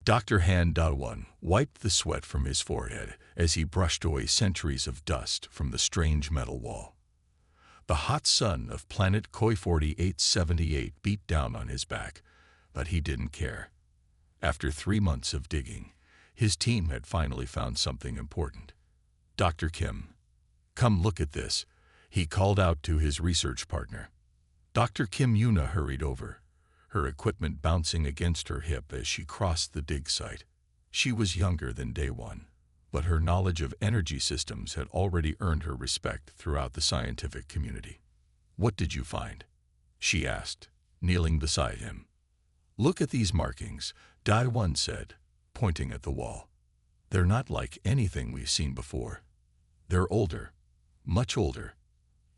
Dr. Han Da-1 wiped the sweat from his forehead as he brushed away centuries of dust from the strange metal wall. The hot sun of planet Koi 4878 beat down on his back, but he didn't care. After 3 months of digging, his team had finally found something important. Dr. Kim, come look at this, he called out to his research partner. Dr. Kim Yuna hurried over, her equipment bouncing against her hip as she crossed the dig site. She was younger than day one, but her knowledge of energy systems had already earned her respect throughout the scientific community. What did you find? She asked, kneeling beside him. Look at these markings, Da-1 said, pointing at the wall. They're not like anything we've seen before. They're older, much older.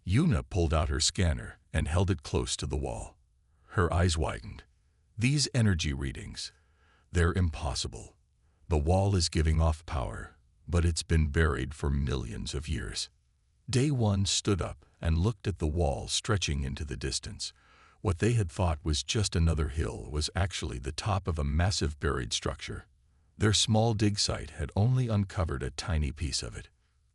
Yuna pulled out her scanner and held it close to the wall. Her eyes widened. These energy readings, they're impossible. The wall is giving off power, but it's been buried for millions of years. Day one stood up and looked at the wall stretching into the distance. What they had thought was just another hill was actually the top of a massive buried structure. Their small dig site had only uncovered a tiny piece of it.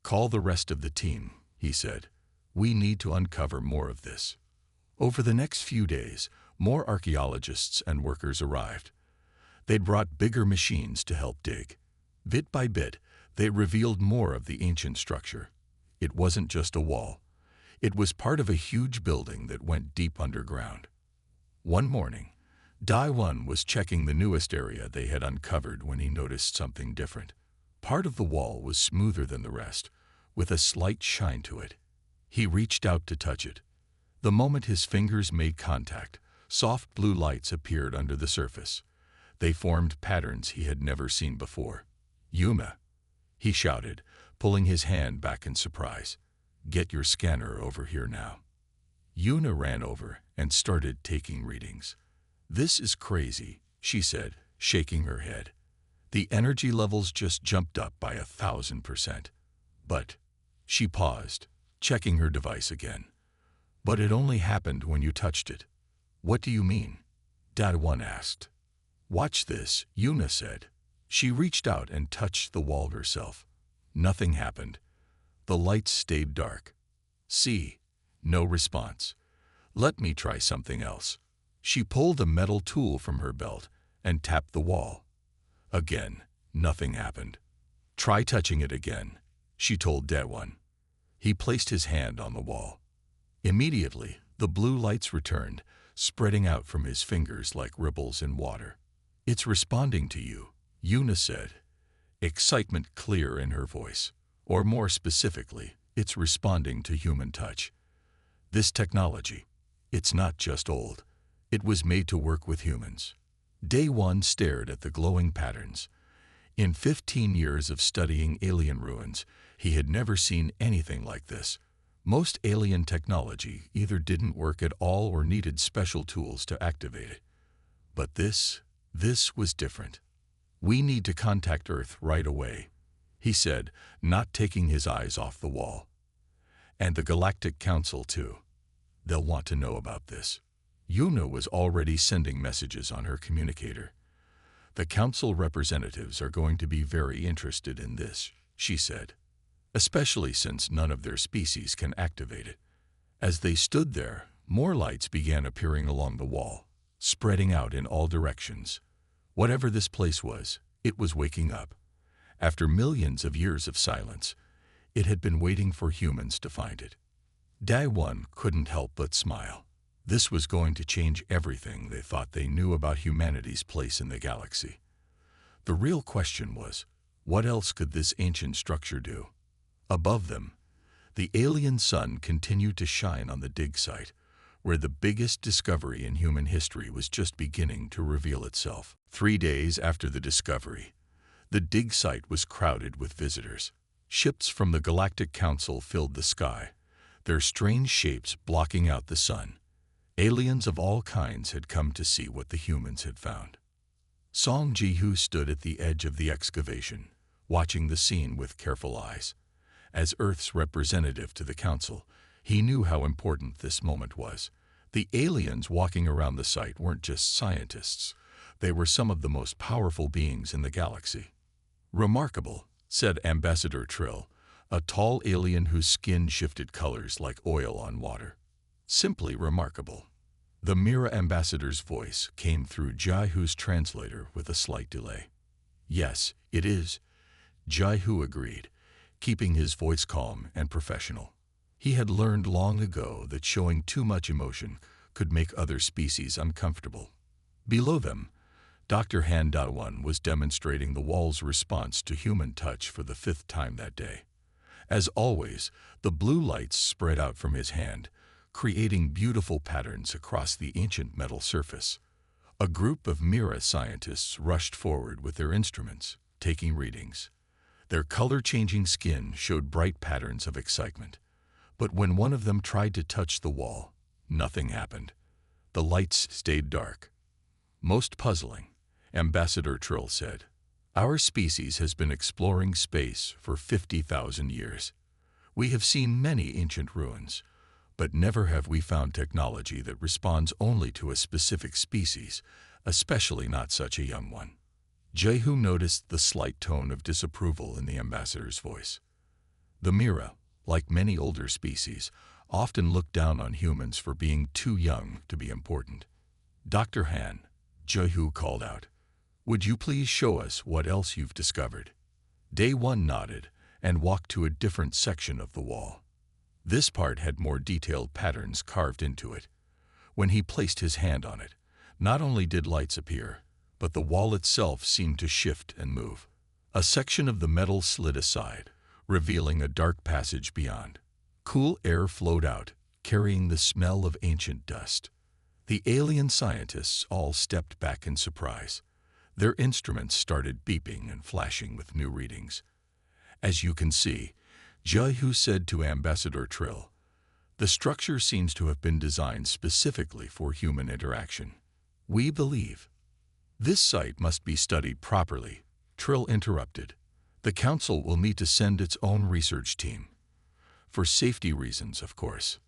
Call the rest of the team, he said. We need to uncover more of this. Over the next few days, more archaeologists and workers arrived. They'd brought bigger machines to help dig. Bit by bit, they revealed more of the ancient structure. It wasn't just a wall. It was part of a huge building that went deep underground. One morning, Da-1 was checking the newest area they had uncovered when he noticed something different. Part of the wall was smoother than the rest, with a slight shine to it. He reached out to touch it. The moment his fingers made contact, soft blue lights appeared under the surface. They formed patterns he had never seen before. Yuma, he shouted, pulling his hand back in surprise. Get your scanner over here now. Yuna ran over and started taking readings. This is crazy, she said, shaking her head. The energy levels just jumped up by 1,000%. But, she paused, checking her device again. But it only happened when you touched it. What do you mean? Da-1 asked. Watch this, Yuna said. She reached out and touched the wall herself. Nothing happened. The lights stayed dark. See, no response. Let me try something else. She pulled a metal tool from her belt and tapped the wall. Again, nothing happened. Try touching it again, she told Da-1. He placed his hand on the wall. Immediately, the blue lights returned, spreading out from his fingers like ripples in water. It's responding to you, Yuna said, excitement clear in her voice. Or more specifically, it's responding to human touch. This technology, it's not just old. It was made to work with humans. Day one stared at the glowing patterns. In 15 years of studying alien ruins, he had never seen anything like this. Most alien technology either didn't work at all or needed special tools to activate it. But this was different. We need to contact Earth right away, he said, not taking his eyes off the wall. And the Galactic Council, too. They'll want to know about this. Yuna was already sending messages on her communicator. The Council representatives are going to be very interested in this, she said, especially since none of their species can activate it. As they stood there, more lights began appearing along the wall, spreading out in all directions. Whatever this place was, it was waking up. After millions of years of silence, it had been waiting for humans to find it. Da-1 couldn't help but smile. This was going to change everything they thought they knew about humanity's place in the galaxy. The real question was, what else could this ancient structure do? Above them, the alien sun continued to shine on the dig site, where the biggest discovery in human history was just beginning to reveal itself. 3 days after the discovery, the dig site was crowded with visitors. Ships from the Galactic Council filled the sky, their strange shapes blocking out the sun. Aliens of all kinds had come to see what the humans had found. Song Ji-hoo stood at the edge of the excavation, watching the scene with careful eyes. As Earth's representative to the Council, he knew how important this moment was. The aliens walking around the site weren't just scientists, They were some of the most powerful beings in the galaxy. Remarkable, said Ambassador Trill, a tall alien whose skin shifted colors like oil on water. Simply remarkable. The Mira ambassador's voice came through Jaihu's translator with a slight delay. Yes, it is, Jaihu agreed, keeping his voice calm and professional. He had learned long ago that showing too much emotion could make other species uncomfortable. Below them, Dr. Han Da1 was demonstrating the wall's response to human touch for the 5th time that day. As always, the blue lights spread out from his hand, creating beautiful patterns across the ancient metal surface. A group of Mira scientists rushed forward with their instruments, taking readings. Their color-changing skin showed bright patterns of excitement. But when one of them tried to touch the wall, nothing happened. The lights stayed dark. Most puzzling, Ambassador Trill said. Our species has been exploring space for 50,000 years. We have seen many ancient ruins, but never have we found technology that responds only to a specific species, especially not such a young one. Jehu noticed the slight tone of disapproval in the ambassador's voice. The Mira, like many older species, often look down on humans for being too young to be important. Dr. Han, Jehu called out, would you please show us what else you've discovered? Day 1 nodded and walked to a different section of the wall. This part had more detailed patterns carved into it. When he placed his hand on it, not only did lights appear, but the wall itself seemed to shift and move. A section of the metal slid aside, revealing a dark passage beyond. Cool air flowed out, carrying the smell of ancient dust. The alien scientists all stepped back in surprise. Their instruments started beeping and flashing with new readings. As you can see, Jehu said to Ambassador Trill, the structure seems to have been designed specifically for human interaction. We believe. This site must be studied properly, Trill interrupted. The Council will need to send its own research team. For safety reasons, of course.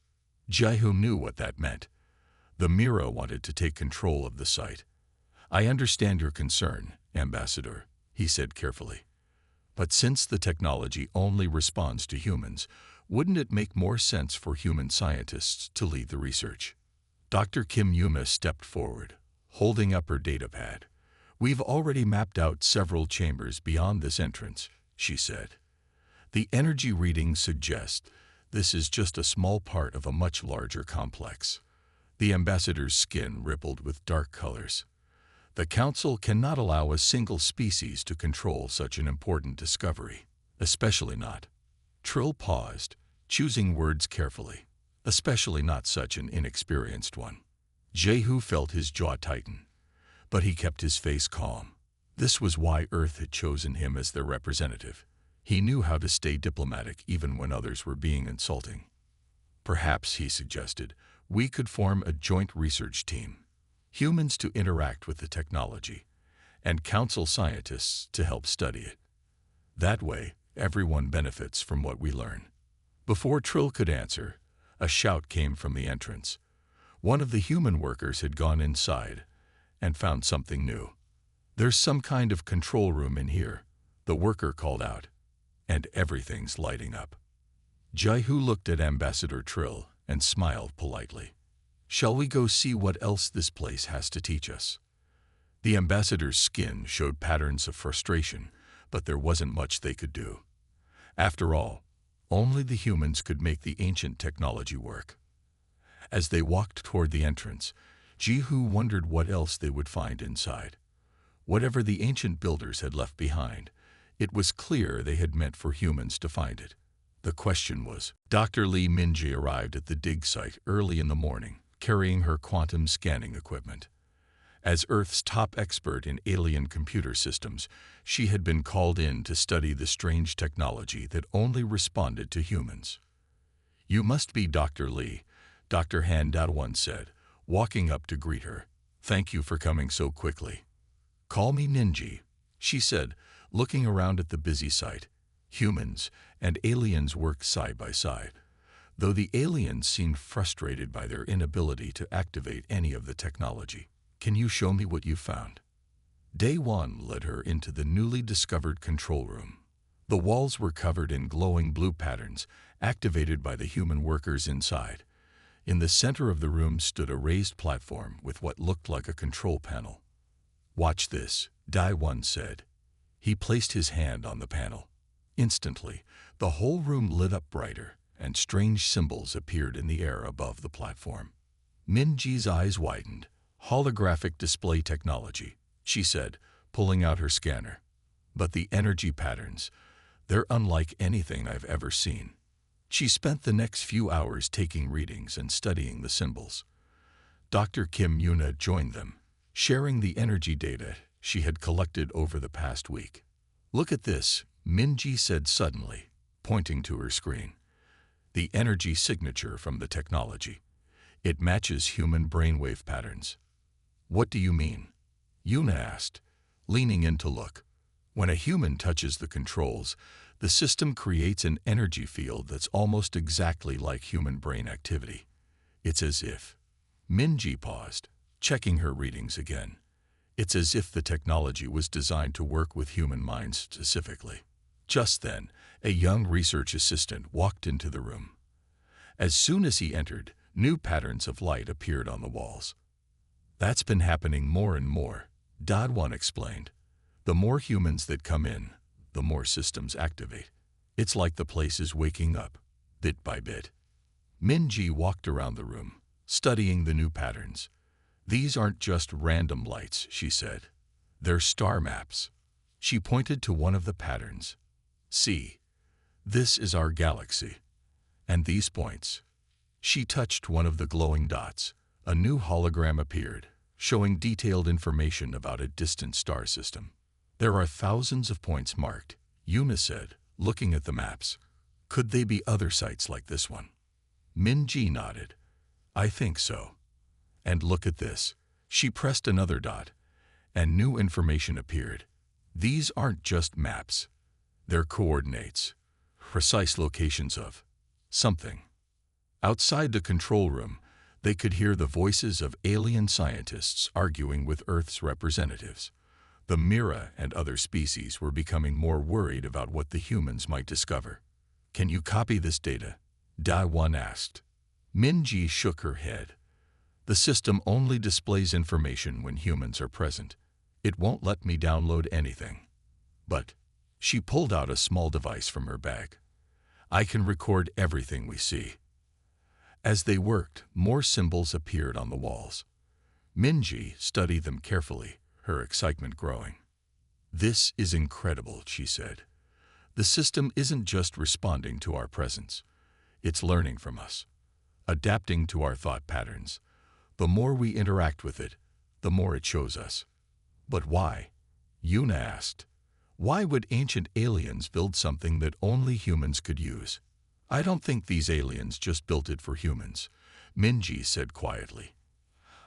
Jehu knew what that meant. The Mira wanted to take control of the site. I understand your concern, Ambassador, he said carefully. But since the technology only responds to humans, wouldn't it make more sense for human scientists to lead the research? Dr. Kim Yuma stepped forward, holding up her datapad. We've already mapped out several chambers beyond this entrance, she said. The energy readings suggest this is just a small part of a much larger complex. The ambassador's skin rippled with dark colors. The Council cannot allow a single species to control such an important discovery, especially not. Trill paused, choosing words carefully, especially not such an inexperienced one. Jehu felt his jaw tighten, but he kept his face calm. This was why Earth had chosen him as their representative. He knew how to stay diplomatic even when others were being insulting. Perhaps, he suggested, we could form a joint research team. Humans to interact with the technology, and Council scientists to help study it. That way, everyone benefits from what we learn. Before Trill could answer, a shout came from the entrance. One of the human workers had gone inside and found something new. There's some kind of control room in here, the worker called out, and everything's lighting up. Jehu looked at Ambassador Trill and smiled politely. Shall we go see what else this place has to teach us? The ambassador's skin showed patterns of frustration, but there wasn't much they could do. After all, only the humans could make the ancient technology work. As they walked toward the entrance, Jehu wondered what else they would find inside. Whatever the ancient builders had left behind, it was clear they had meant for humans to find it. The question was, Dr. Lee Minji arrived at the dig site early in the morning, carrying her quantum scanning equipment. As Earth's top expert in alien computer systems, she had been called in to study the strange technology that only responded to humans. You must be Dr. Lee, Dr. Han Da1 said, walking up to greet her. Thank you for coming so quickly. Call me Ninji, she said, looking around at the busy site. Humans and aliens worked side by side, though the aliens seemed frustrated by their inability to activate any of the technology. Can you show me what you found? Day 1 led her into the newly discovered control room. The walls were covered in glowing blue patterns, activated by the human workers inside. In the center of the room stood a raised platform with what looked like a control panel. "Watch this," Day 1 said. He placed his hand on the panel. Instantly, the whole room lit up brighter, and strange symbols appeared in the air above the platform. Minji's eyes widened. "Holographic display technology," she said, pulling out her scanner. "But the energy patterns, they're unlike anything I've ever seen." She spent the next few hours taking readings and studying the symbols. Dr. Kim Yuna joined them, sharing the energy data she had collected over the past week. "Look at this," Minji said suddenly, pointing to her screen. "The energy signature from the technology. It matches human brainwave patterns." "What do you mean?" Yuna asked, leaning in to look. "When a human touches the controls, the system creates an energy field that's almost exactly like human brain activity. It's as if—" Minji paused, checking her readings again. "It's as if the technology was designed to work with human minds specifically." Just then, a young research assistant walked into the room. As soon as he entered, new patterns of light appeared on the walls. "That's been happening more and more," Day 1 explained. "The more humans that come in, the more systems activate. It's like the place is waking up, bit by bit." Minji walked around the room, studying the new patterns. "These aren't just random lights," she said. "They're star maps." She pointed to one of the patterns. "See, this is our galaxy. And these points." She touched one of the glowing dots. A new hologram appeared, showing detailed information about a distant star system. "There are thousands of points marked," Yuna said, looking at the maps. "Could they be other sites like this one?" Minji nodded. "I think so. And look at this." She pressed another dot, and new information appeared. "These aren't just maps. They're coordinates, precise locations of something." Outside the control room, they could hear the voices of alien scientists arguing with Earth's representatives. The Mira and other species were becoming more worried about what the humans might discover. "Can you copy this data?" Day 1 asked. Minji shook her head. "The system only displays information when humans are present. It won't let me download anything. But," she pulled out a small device from her bag, "I can record everything we see." As they worked, more symbols appeared on the walls. Minji studied them carefully, her excitement growing. "This is incredible," she said. "The system isn't just responding to our presence. It's learning from us, adapting to our thought patterns. The more we interact with it, the more it shows us." "But why?" Yuna asked. "Why would ancient aliens build something that only humans could use?" "I don't think these aliens just built it for humans," Minji said quietly.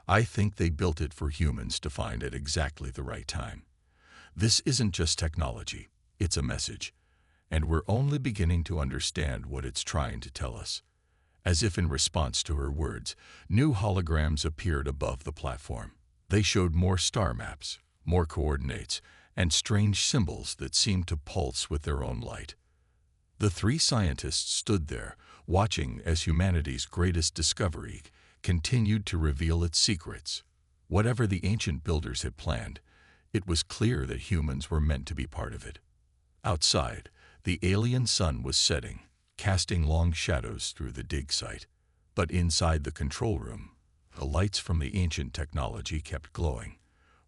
"I think they built it for humans to find at exactly the right time. This isn't just technology, it's a message, and we're only beginning to understand what it's trying to tell us." As if in response to her words, new holograms appeared above the platform. They showed more star maps, more coordinates, and strange symbols that seemed to pulse with their own light. The three scientists stood there, watching as humanity's greatest discovery continued to reveal its secrets. Whatever the ancient builders had planned, it was clear that humans were meant to be part of it. Outside, the alien sun was setting, casting long shadows through the dig site. But inside the control room, the lights from the ancient technology kept glowing,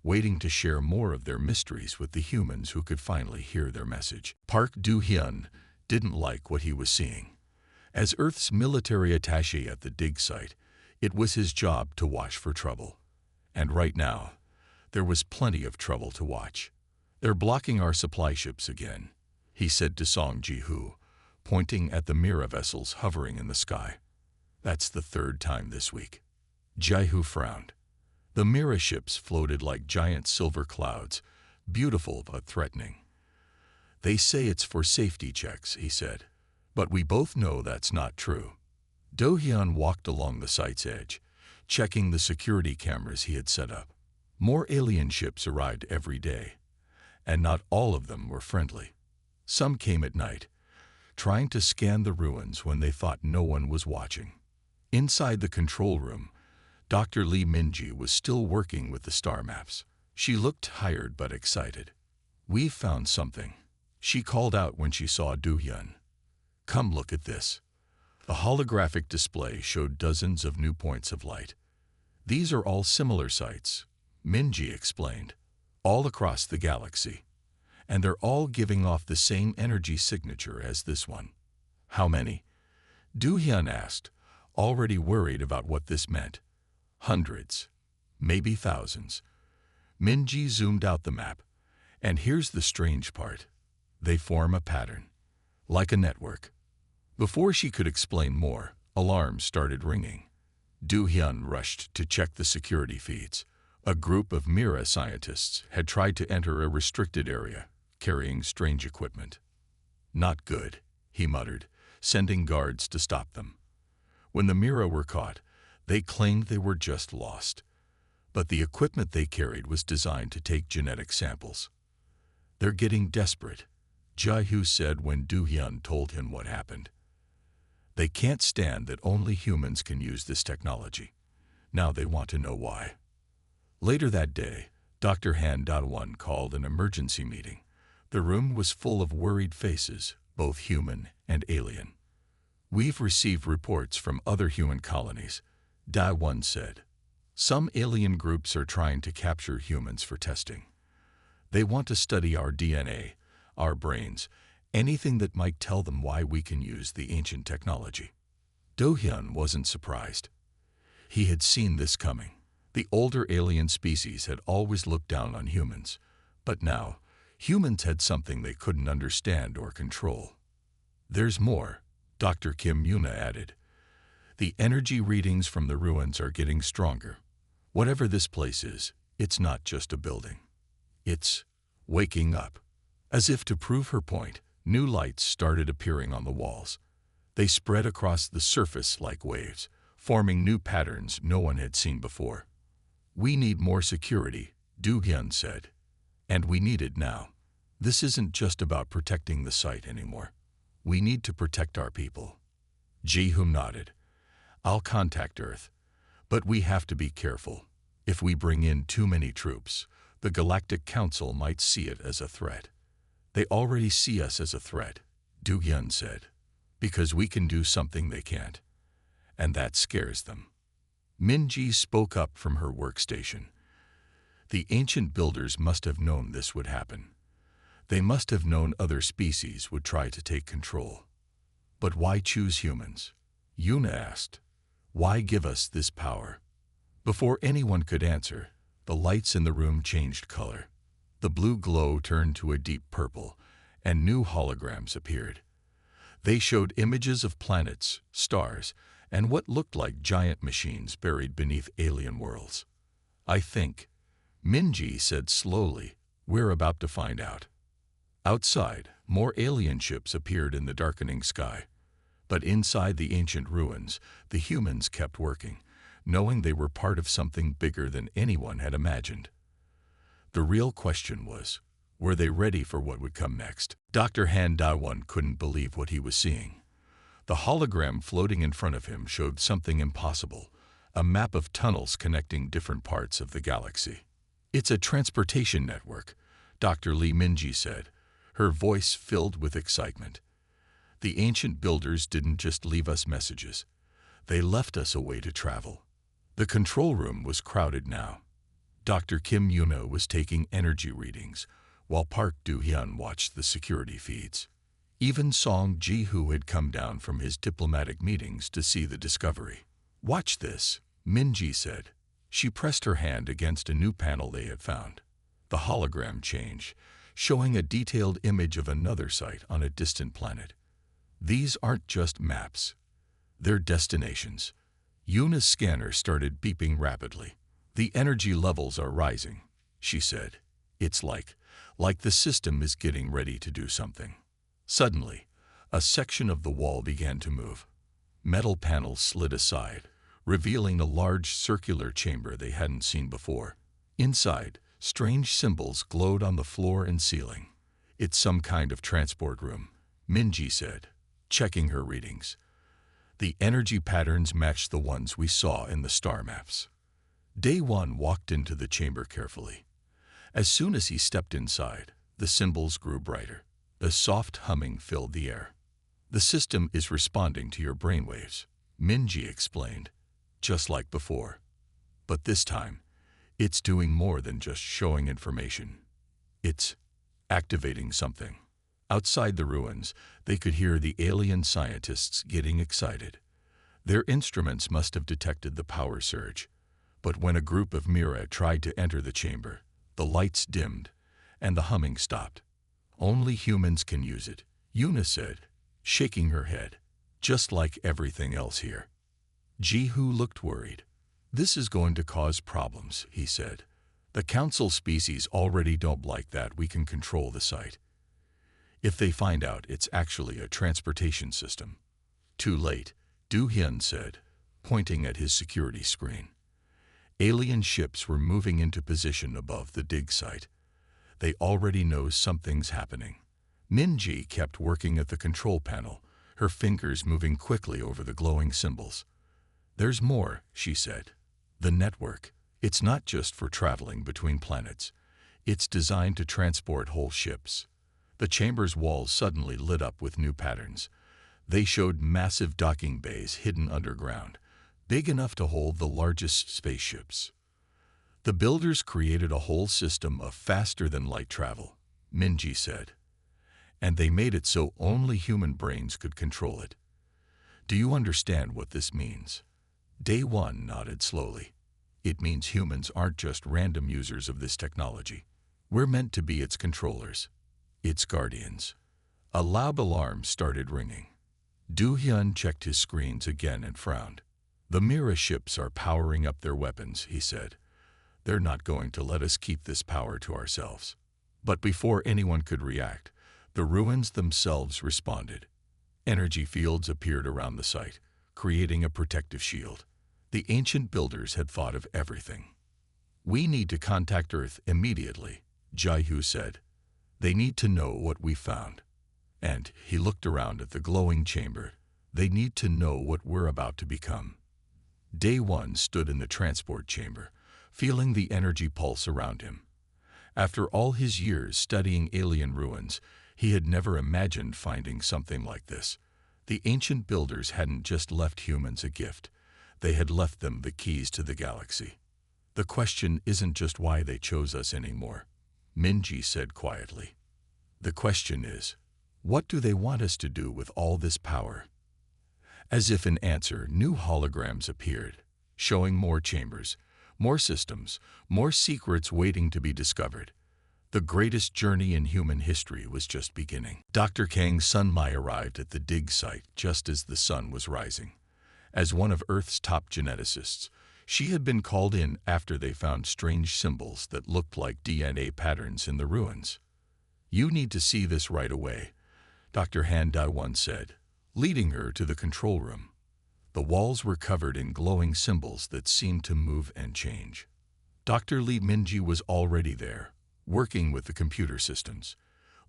waiting to share more of their mysteries with the humans who could finally hear their message. Park Do-hyun didn't like what he was seeing. As Earth's military attaché at the dig site, it was his job to watch for trouble. And right now, there was plenty of trouble to watch. "They're blocking our supply ships again," he said to Song Ji-hoo, pointing at the Mira vessels hovering in the sky. "That's the third time this week." Ji-hoo frowned. The Mira ships floated like giant silver clouds, beautiful but threatening. "They say it's for safety checks," he said, "but we both know that's not true." Do-hyun walked along the site's edge, checking the security cameras he had set up. More alien ships arrived every day, and not all of them were friendly. Some came at night, trying to scan the ruins when they thought no one was watching. Inside the control room, Dr. Lee Minji was still working with the star maps. She looked tired but excited. "We've found something," she called out when she saw Do-hyun. "Come look at this." The holographic display showed dozens of new points of light. "These are all similar sites," Minji explained, "all across the galaxy. And they're all giving off the same energy signature as this one." "How many?" Do-hyun asked, already worried about what this meant. "Hundreds, maybe thousands." Minji zoomed out the map. "And here's the strange part. They form a pattern, like a network." Before she could explain more, alarms started ringing. Do-hyun rushed to check the security feeds. A group of Mira scientists had tried to enter a restricted area, carrying strange equipment. "Not good," he muttered, sending guards to stop them. When the Mira were caught, they claimed they were just lost. But the equipment they carried was designed to take genetic samples. "They're getting desperate," Jae-hoo said when Do-hyun told him what happened. "They can't stand that only humans can use this technology. Now they want to know why." Later that day, Dr. Han Da-won called an emergency meeting. The room was full of worried faces, both human and alien. "We've received reports from other human colonies," Da-won said. "Some alien groups are trying to capture humans for testing. They want to study our DNA, our brains, anything that might tell them why we can use the ancient technology." Do-hyun wasn't surprised. He had seen this coming. The older alien species had always looked down on humans, but now humans had something they couldn't understand or control. "There's more," Dr. Kim Yuna added. "The energy readings from the ruins are getting stronger. Whatever this place is, it's not just a building. It's waking up." As if to prove her point, new lights started appearing on the walls. They spread across the surface like waves, forming new patterns no one had seen before. "We need more security," Do-hyun said. "And we need it now. This isn't just about protecting the site anymore. We need to protect our people." Ji-hoo nodded. "I'll contact Earth. But we have to be careful. If we bring in too many troops, the Galactic Council might see it as a threat." "They already see us as a threat," Do-hyun said, "because we can do something they can't. And that scares them." Minji spoke up from her workstation. "The ancient builders must have known this would happen. They must have known other species would try to take control. But why choose humans?" Yuna asked. "Why give us this power?" Before anyone could answer, the lights in the room changed color. The blue glow turned to a deep purple, and new holograms appeared. They showed images of planets, stars, and what looked like giant machines buried beneath alien worlds. "I think," Minji said slowly, "we're about to find out." Outside, more alien ships appeared in the darkening sky. But inside the ancient ruins, the humans kept working, knowing they were part of something bigger than anyone had imagined. The real question was, were they ready for what would come next? Dr. Han Da-won couldn't believe what he was seeing. The hologram floating in front of him showed something impossible, a map of tunnels connecting different parts of the galaxy. "It's a transportation network," Dr. Lee Minji said, her voice filled with excitement. "The ancient builders didn't just leave us messages. They left us a way to travel." The control room was crowded now. Dr. Kim Yuna was taking energy readings, while Park Do-hyun watched the security feeds. Even Song Ji-hoo had come down from his diplomatic meetings to see the discovery. "Watch this," Minji said. She pressed her hand against a new panel they had found. The hologram changed, showing a detailed image of another site on a distant planet. "These aren't just maps. They're destinations." Yuna's scanner started beeping rapidly. "The energy levels are rising," she said. "It's like the system is getting ready to do something." Suddenly, a section of the wall began to move. Metal panels slid aside, revealing a large circular chamber they hadn't seen before. Inside, strange symbols glowed on the floor and ceiling. "It's some kind of transport room," Minji said, checking her readings. The energy patterns matched the ones we saw in the star maps. Day One walked into the chamber carefully. As soon as he stepped inside, the symbols grew brighter. A soft humming filled the air. "The system is responding to your brainwaves," Minji explained, "just like before. But this time, it's doing more than just showing information. It's activating something." Outside the ruins, they could hear the alien scientists getting excited. Their instruments must have detected the power surge. But when a group of Mira tried to enter the chamber, the lights dimmed, and the humming stopped. "Only humans can use it," Yuna said, shaking her head, "just like everything else here." Jihu looked worried. "This is going to cause problems," he said. "The council species already don't like that we can control the site. If they find out it's actually a transportation system." "Too late," Du Hyun said, pointing at his security screen. Alien ships were moving into position above the dig site. They already know something's happening. Minji kept working at the control panel, her fingers moving quickly over the glowing symbols. "There's more," she said. "The network. It's not just for traveling between planets. It's designed to transport whole ships." The chamber's walls suddenly lit up with new patterns. They showed massive docking bays hidden underground, big enough to hold the largest spaceships. "The builders created a whole system of faster-than-light travel," Minji said. "And they made it so only human brains could control it. Do you understand what this means?" Day One nodded slowly. "It means humans aren't just random users of this technology. We're meant to be its controllers, its guardians." A loud alarm started ringing. Du Hyun checked his screens again and frowned. "The Mira ships are powering up their weapons," he said. "They're not going to let us keep this power to ourselves." But before anyone could react, the ruins themselves responded. Energy fields appeared around the site, creating a protective shield. The ancient builders had thought of everything. "We need to contact Earth immediately," Jihu said. "They need to know what we found." And he looked around at the glowing chamber. "They need to know what we're about to become." Day One stood in the transport chamber, feeling the energy pulse around him. After all his years studying alien ruins, he had never imagined finding something like this. The ancient builders hadn't just left humans a gift. They had left them the keys to the galaxy. "The question isn't just why they chose us anymore," Minji said quietly. "The question is, what do they want us to do with all this power?" As if in answer, new holograms appeared, showing more chambers, more systems, more secrets waiting to be discovered. The greatest journey in human history was just beginning. Dr. Kang Sun-mai arrived at the dig site just as the sun was rising. As one of Earth's top geneticists, she had been called in after they found strange symbols that looked like DNA patterns in the ruins. "You need to see this right away," Dr. Han Dai-won said, leading her to the control room. The walls were covered in glowing symbols that seemed to move and change. Dr. Lee Minji was already there, working with the computer systems.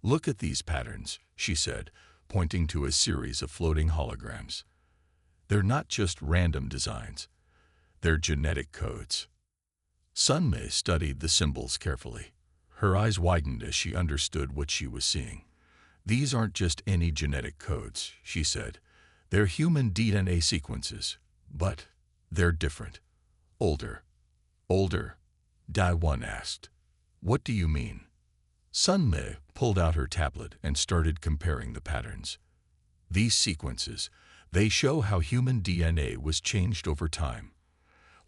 "Look at these patterns," she said, pointing to a series of floating holograms. "They're not just random designs. They're genetic codes." Sunmei studied the symbols carefully. Her eyes widened as she understood what she was seeing. "These aren't just any genetic codes," she said. "They're human DNA sequences, but they're different. Older." "Older?" Dai-won asked. "What do you mean?" Sunmei pulled out her tablet and started comparing the patterns. "These sequences, they show how human DNA was changed over time,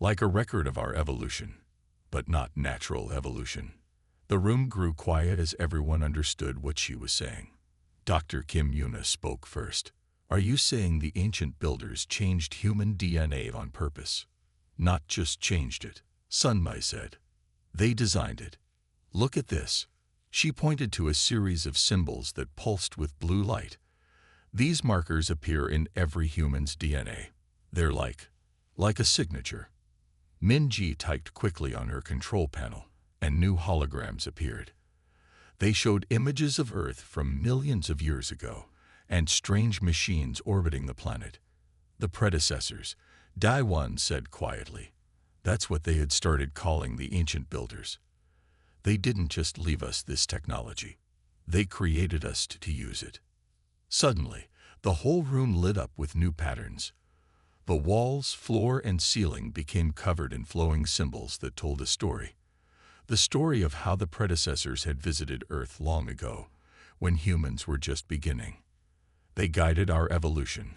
like a record of our evolution, but not natural evolution." The room grew quiet as everyone understood what she was saying. Dr. Kim Yuna spoke first. "Are you saying the ancient builders changed human DNA on purpose?" "Not just changed it," Sunmai said. "They designed it. Look at this." She pointed to a series of symbols that pulsed with blue light. "These markers appear in every human's DNA. They're like a signature." Minji typed quickly on her control panel. and new holograms appeared. They showed images of Earth from millions of years ago and strange machines orbiting the planet. The predecessors, Dai-1 said quietly. That's what they had started calling the ancient builders. They didn't just leave us this technology. They created us to use it. Suddenly, the whole room lit up with new patterns. The walls, floor, and ceiling became covered in flowing symbols that told a story. The story of how the predecessors had visited Earth long ago, when humans were just beginning. They guided our evolution,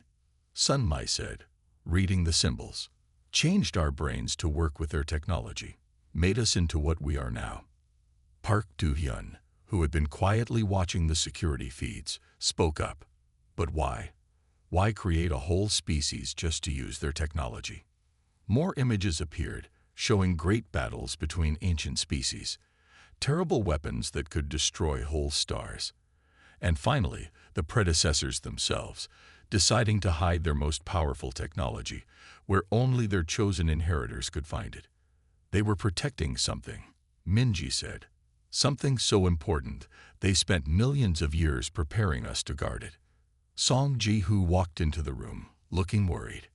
Sun Mai said, reading the symbols, changed our brains to work with their technology, made us into what we are now. Park Do-hyun, who had been quietly watching the security feeds, spoke up. But why? Why create a whole species just to use their technology? More images appeared, showing great battles between ancient species, terrible weapons that could destroy whole stars. And finally, the predecessors themselves, deciding to hide their most powerful technology, where only their chosen inheritors could find it. They were protecting something, Minji said. Something so important, they spent millions of years preparing us to guard it. Song Ji-hoo walked into the room, looking worried.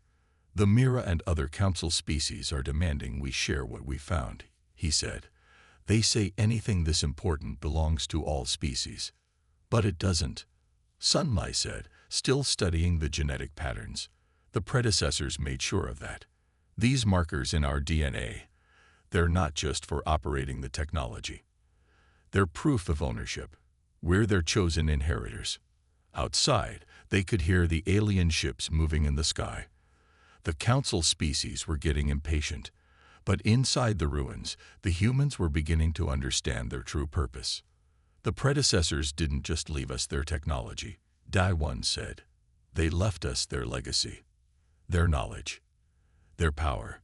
The Mira and other council species are demanding we share what we found, he said. They say anything this important belongs to all species. But it doesn't, Sun Mai said, still studying the genetic patterns. The predecessors made sure of that. These markers in our DNA, they're not just for operating the technology. They're proof of ownership. We're their chosen inheritors. Outside, they could hear the alien ships moving in the sky. The council species were getting impatient, but inside the ruins, the humans were beginning to understand their true purpose. The predecessors didn't just leave us their technology, Dai-1 said. They left us their legacy, their knowledge, their power,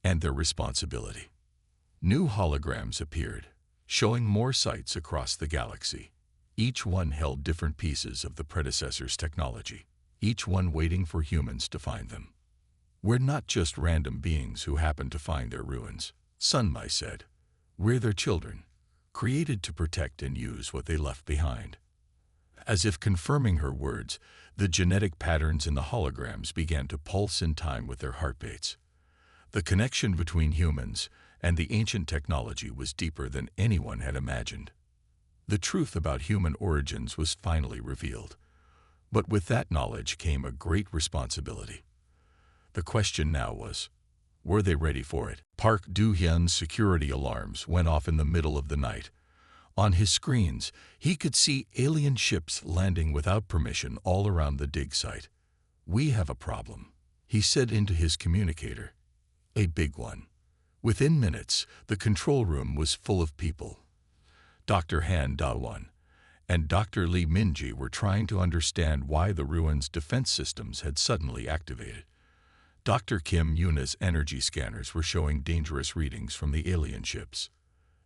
and their responsibility. New holograms appeared, showing more sites across the galaxy. Each one held different pieces of the predecessors' technology, each one waiting for humans to find them. We're not just random beings who happen to find their ruins, Sun Mai said. We're their children, created to protect and use what they left behind. As if confirming her words, the genetic patterns in the holograms began to pulse in time with their heartbeats. The connection between humans and the ancient technology was deeper than anyone had imagined. The truth about human origins was finally revealed. But with that knowledge came a great responsibility. The question now was, were they ready for it? Park Do-hyun's security alarms went off in the middle of the night. On his screens, he could see alien ships landing without permission all around the dig site. We have a problem, he said into his communicator. A big one. Within minutes, the control room was full of people. Dr. Han Da-won and Dr. Lee Minji were trying to understand why the ruins' defense systems had suddenly activated. Dr. Kim Yuna's energy scanners were showing dangerous readings from the alien ships.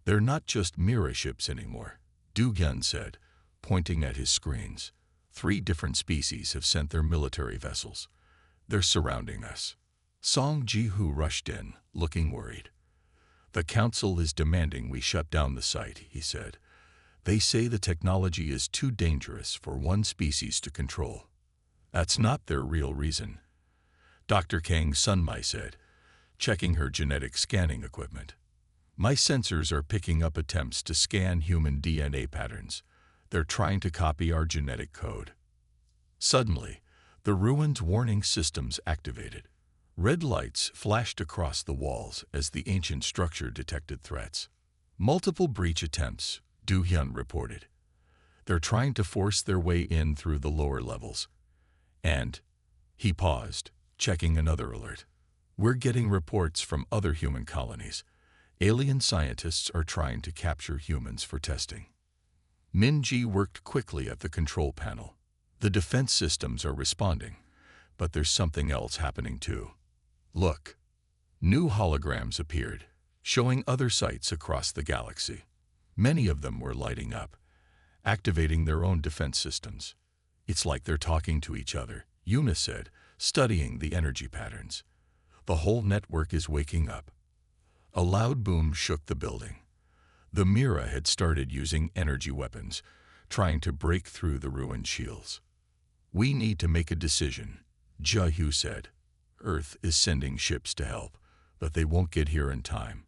They're not just Mira ships anymore, Do-hyun said, pointing at his screens. 3 different species have sent their military vessels. They're surrounding us. Song Ji-hoo rushed in, looking worried. The council is demanding we shut down the site, he said. They say the technology is too dangerous for one species to control. That's not their real reason, Dr. Kang Sun Mai said, checking her genetic scanning equipment. My sensors are picking up attempts to scan human DNA patterns. They're trying to copy our genetic code. Suddenly, the ruins' warning systems activated. Red lights flashed across the walls as the ancient structure detected threats. Multiple breach attempts, Do-hyun reported. They're trying to force their way in through the lower levels. And he paused, checking another alert. We're getting reports from other human colonies. Alien scientists are trying to capture humans for testing. Min-ji worked quickly at the control panel. The defense systems are responding, but there's something else happening too. Look. New holograms appeared, showing other sites across the galaxy. Many of them were lighting up, activating their own defense systems. It's like they're talking to each other, Yuna said, studying the energy patterns. The whole network is waking up. A loud boom shook the building. The Mira had started using energy weapons, trying to break through the ruined shields. "We need to make a decision," Jahu said. "Earth is sending ships to help, but they won't get here in time.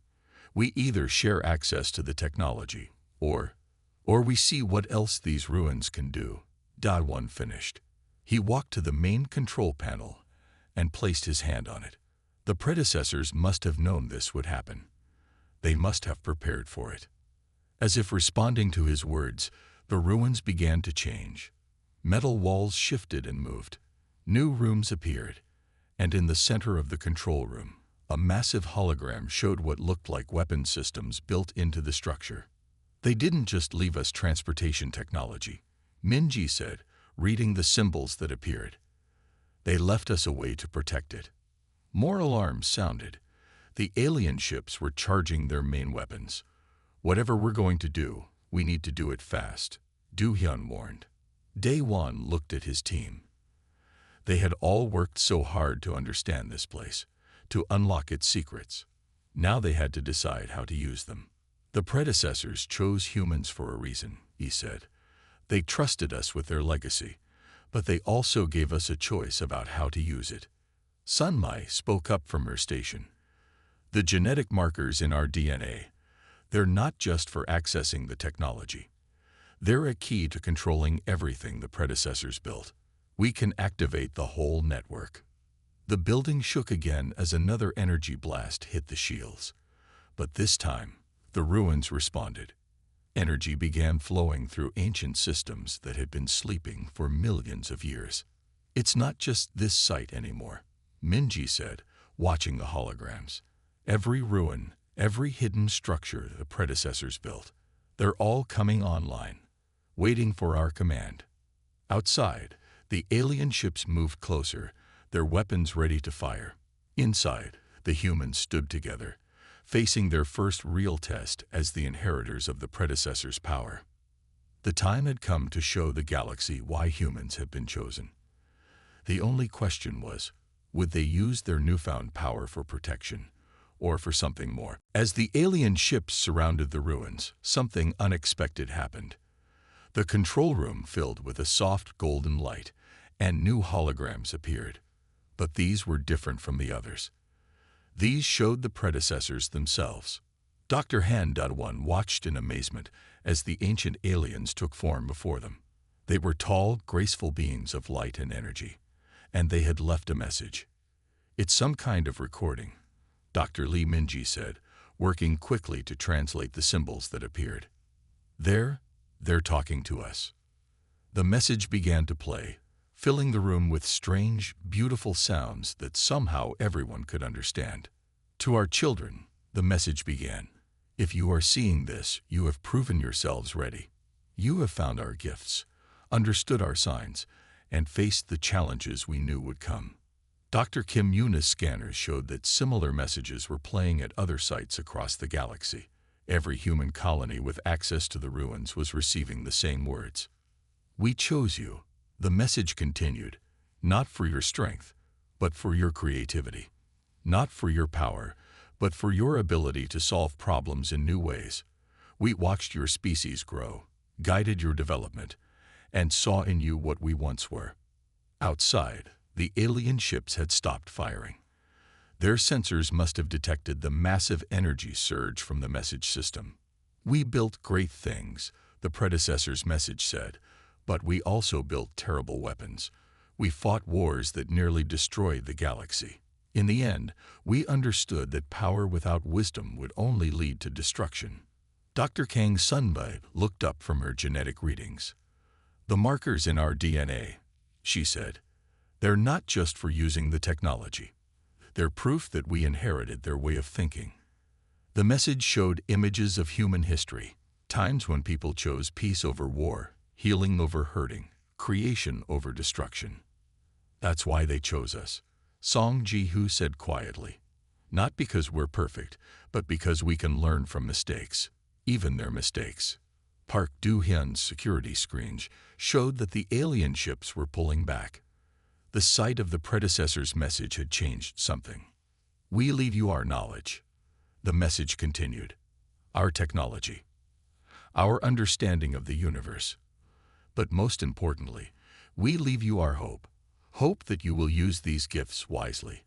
We either share access to the technology, or we see what else these ruins can do." Dadwan finished. He walked to the main control panel and placed his hand on it. The predecessors must have known this would happen. They must have prepared for it. As if responding to his words, the ruins began to change. Metal walls shifted and moved. New rooms appeared, and in the center of the control room, a massive hologram showed what looked like weapon systems built into the structure. "They didn't just leave us transportation technology," Minji said, reading the symbols that appeared. "They left us a way to protect it." More alarms sounded. The alien ships were charging their main weapons. "Whatever we're going to do, we need to do it fast," Do-hyun warned. Dae-won looked at his team. They had all worked so hard to understand this place, to unlock its secrets. Now they had to decide how to use them. "The predecessors chose humans for a reason," he said. "They trusted us with their legacy, but they also gave us a choice about how to use it." Sunmai spoke up from her station. "The genetic markers in our DNA, they're not just for accessing the technology. They're a key to controlling everything the predecessors built. We can activate the whole network." The building shook again as another energy blast hit the shields. But this time, the ruins responded. Energy began flowing through ancient systems that had been sleeping for millions of years. "It's not just this site anymore," Minji said, watching the holograms. "Every ruin, every hidden structure the predecessors built, they're all coming online, waiting for our command." Outside, the alien ships moved closer, their weapons ready to fire. Inside, the humans stood together, facing their first real test as the inheritors of the predecessors' power. The time had come to show the galaxy why humans had been chosen. The only question was, would they use their newfound power for protection, or for something more? As the alien ships surrounded the ruins, something unexpected happened. The control room filled with a soft golden light, and new holograms appeared. But these were different from the others. These showed the predecessors themselves. Dr. Han Dudwan watched in amazement as the ancient aliens took form before them. They were tall, graceful beings of light and energy, and they had left a message. "It's some kind of recording," Dr. Lee Minji said, working quickly to translate the symbols that appeared. They're talking to us." The message began to play, filling the room with strange, beautiful sounds that somehow everyone could understand. "To our children," the message began. "If you are seeing this, you have proven yourselves ready. You have found our gifts, understood our signs, and faced the challenges we knew would come." Dr. Kim Yuna's scanners showed that similar messages were playing at other sites across the galaxy. Every human colony with access to the ruins was receiving the same words. "We chose you," the message continued, "not for your strength, but for your creativity. Not for your power, but for your ability to solve problems in new ways. We watched your species grow, guided your development, and saw in you what we once were." Outside, the alien ships had stopped firing. Their sensors must have detected the massive energy surge from the message system. "We built great things," the predecessor's message said, "but we also built terrible weapons. We fought wars that nearly destroyed the galaxy. In the end, we understood that power without wisdom would only lead to destruction." Dr. Kang Sunbai looked up from her genetic readings. "The markers in our DNA," she said, "they're not just for using the technology. They're proof that we inherited their way of thinking." The message showed images of human history, times when people chose peace over war, healing over hurting, creation over destruction. "That's why they chose us," Song Ji-hoo said quietly. "Not because we're perfect, but because we can learn from mistakes, even their mistakes." Park Do-hyun's security screens showed that the alien ships were pulling back. The sight of the predecessor's message had changed something. "We leave you our knowledge," the message continued. "Our technology. our understanding of the universe. But most importantly, we leave you our hope. Hope that you will use these gifts wisely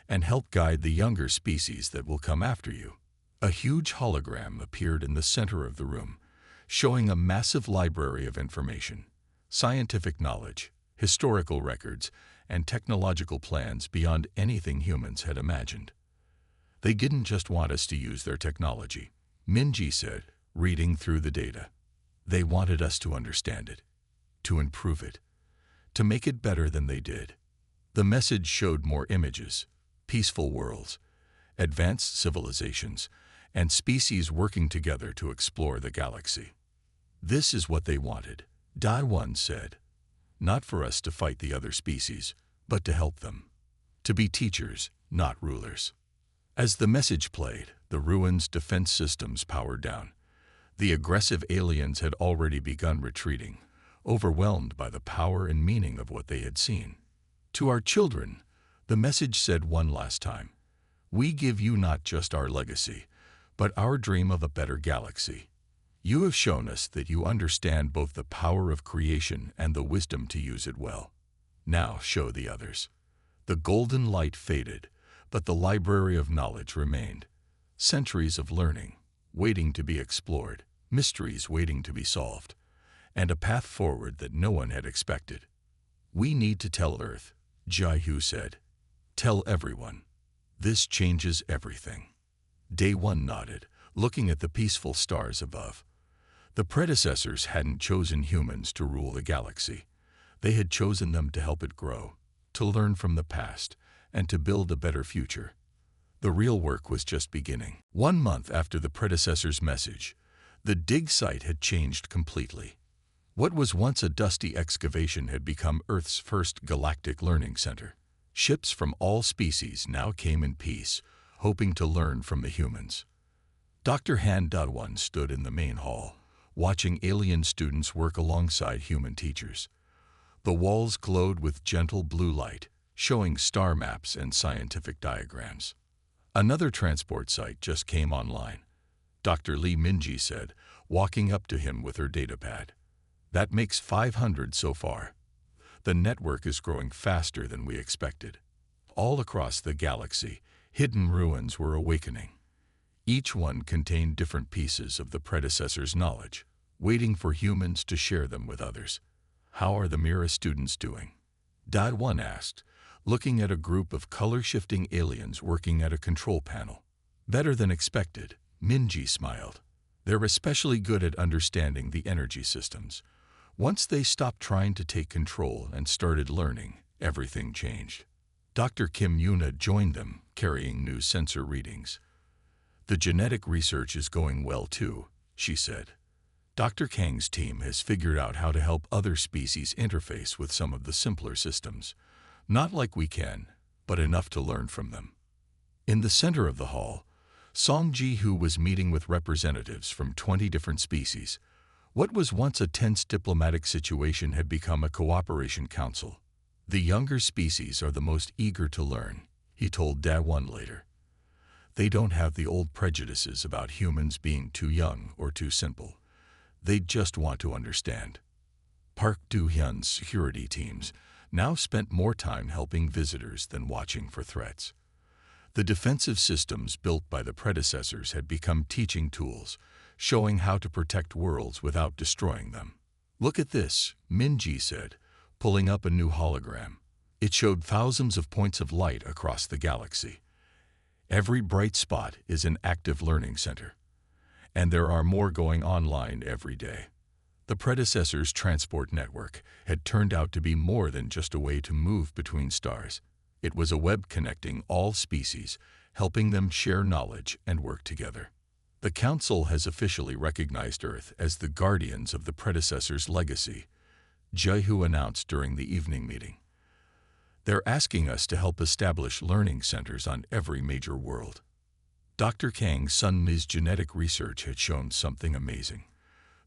and help guide the younger species that will come after you. A huge hologram appeared in the center of the room, showing a massive library of information, scientific knowledge, historical records, and technological plans beyond anything humans had imagined. They didn't just want us to use their technology, Minji said, reading through the data. They wanted us to understand it, to improve it, to make it better than they did. The message showed more images, peaceful worlds, advanced civilizations, and species working together to explore the galaxy. This is what they wanted, Dai-1 said. Not for us to fight the other species, but to help them. To be teachers, not rulers. As the message played, the ruins' defense systems powered down. The aggressive aliens had already begun retreating, overwhelmed by the power and meaning of what they had seen. To our children, the message said one last time, we give you not just our legacy, but our dream of a better galaxy. You have shown us that you understand both the power of creation and the wisdom to use it well. Now show the others. The golden light faded, but the library of knowledge remained. Centuries of learning, waiting to be explored, mysteries waiting to be solved, and a path forward that no one had expected. We need to tell Earth, Jai-Hu said. Tell everyone. This changes everything. Day-1 nodded, looking at the peaceful stars above. The predecessors hadn't chosen humans to rule the galaxy. They had chosen them to help it grow, to learn from the past, and to build a better future. The real work was just beginning. 1 month after the predecessor's message, the dig site had changed completely. What was once a dusty excavation had become Earth's first galactic learning center. Ships from all species now came in peace, hoping to learn from the humans. Dr. Han Dai-1 stood in the main hall, watching alien students work alongside human teachers. The walls glowed with gentle blue light, showing star maps and scientific diagrams. Another transport site just came online, Dr. Li Minji said, walking up to him with her datapad. That makes 500 so far. The network is growing faster than we expected. All across the galaxy, hidden ruins were awakening. Each one contained different pieces of the predecessor's knowledge, waiting for humans to share them with others. How are the Mira students doing? Dai-1 asked, looking at a group of color-shifting aliens working at a control panel. Better than expected, Minji smiled. They're especially good at understanding the energy systems. Once they stopped trying to take control and started learning, everything changed. Dr. Kim Yuna joined them, carrying new sensor readings. The genetic research is going well too, she said. Dr. Kang's team has figured out how to help other species interface with some of the simpler systems. Not like we can, but enough to learn from them. In the center of the hall, Song Ji-Hu was meeting with representatives from 20 different species. What was once a tense diplomatic situation had become a cooperation council. The younger species are the most eager to learn, he told Dai-1 later. They don't have the old prejudices about humans being too young or too simple. They just want to understand. Park Do-hyun's security teams now spent more time helping visitors than watching for threats. The defensive systems built by the predecessors had become teaching tools, showing how to protect worlds without destroying them. Look at this, Minji said, pulling up a new hologram. It showed thousands of points of light across the galaxy. Every bright spot is an active learning center. And there are more going online every day. The predecessor's transport network had turned out to be more than just a way to move between stars. It was a web connecting all species, helping them share knowledge and work together. The Council has officially recognized Earth as the guardians of the predecessor's legacy, Jai-Hu announced during the evening meeting. They're asking us to help establish learning centers on every major world. Dr. Kang Sun-Mi's genetic research had shown something amazing.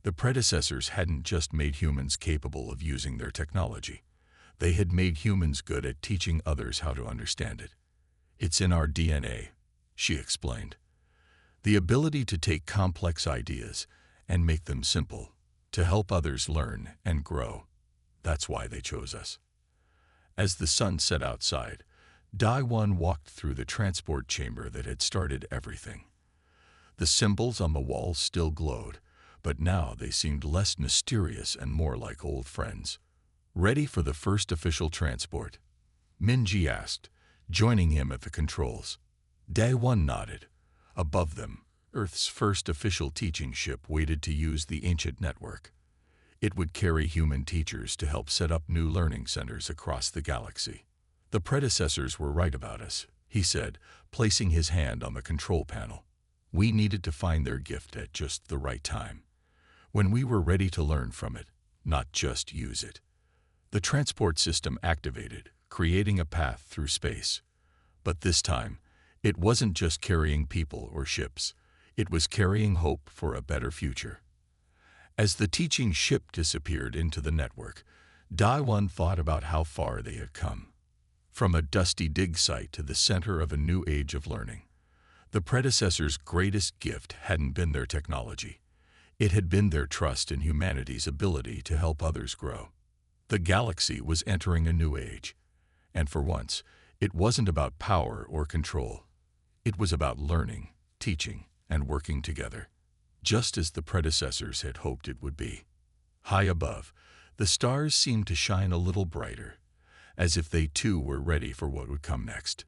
The predecessors hadn't just made humans capable of using their technology. They had made humans good at teaching others how to understand it. It's in our DNA, she explained. The ability to take complex ideas and make them simple, to help others learn and grow. That's why they chose us. As the sun set outside, Dai-1 walked through the transport chamber that had started everything. The symbols on the walls still glowed, but now they seemed less mysterious and more like old friends. Ready for the first official transport? Minji asked, joining him at the controls. Dai-1 nodded. Above them, Earth's first official teaching ship waited to use the ancient network. It would carry human teachers to help set up new learning centers across the galaxy. The predecessors were right about us, he said, placing his hand on the control panel. We needed to find their gift at just the right time, when we were ready to learn from it, not just use it. The transport system activated, creating a path through space. But this time, it wasn't just carrying people or ships. It was carrying hope for a better future. As the teaching ship disappeared into the network, Dai-1 thought about how far they had come. From a dusty dig site to the center of a new age of learning. The predecessors' greatest gift hadn't been their technology. It had been their trust in humanity's ability to help others grow. The galaxy was entering a new age, and for once, it wasn't about power or control. It was about learning, teaching, and working together, just as the predecessors had hoped it would be. High above, the stars seemed to shine a little brighter, as if they too were ready for what would come next.